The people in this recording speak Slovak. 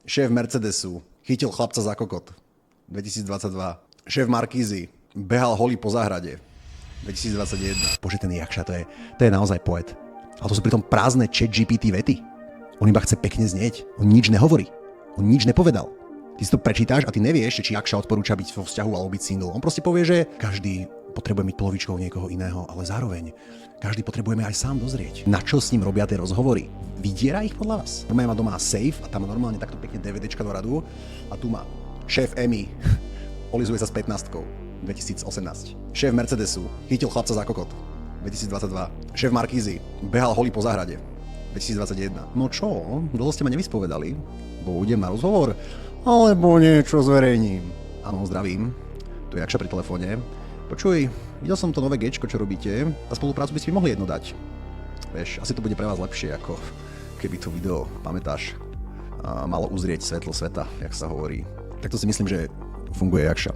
Šéf Mercedesu chytil chlapca za kokot 2022. Šéf Markízy behal holý po záhrade 2021. Bože, ten Jakša, to je naozaj poet. Ale to sú pritom prázdne ChatGPT vety. On iba chce pekne znieť. On nič nehovorí. On nič nepovedal. Ty si to prečítáš a ty nevieš, či Jakša odporúča byť vo vzťahu alebo byť single. On proste povie, že každý potrebuje byť polovičkou niekoho iného, ale zároveň každý potrebujeme aj sám dozrieť. Na čo s ním robia tie rozhovory? Vydiera ich podľa vás? Normálne má doma safe a tam má normálne takto pekne DVDčka do radu a tu má šéf Emmy olizuje sa s 15-kou 2018. Šéf Mercedesu chytil chlapca za kokot 2022. Šéf Markízy behal holý po záhrade 2021. No čo? Dlho ste ma nevyspovedali, bo idem na rozhovor alebo niečo zverejním. Áno, zdravím. Tu je Jakša pri telefóne. Počuj, videl som to nové gečko, čo robíte a spoluprácu by ste mi mohli jedno dať. Vieš, asi to bude pre vás lepšie, ako keby to video, pamätáš, malo uzrieť svetlo sveta, jak sa hovorí. Takto si myslím, že funguje Jakša.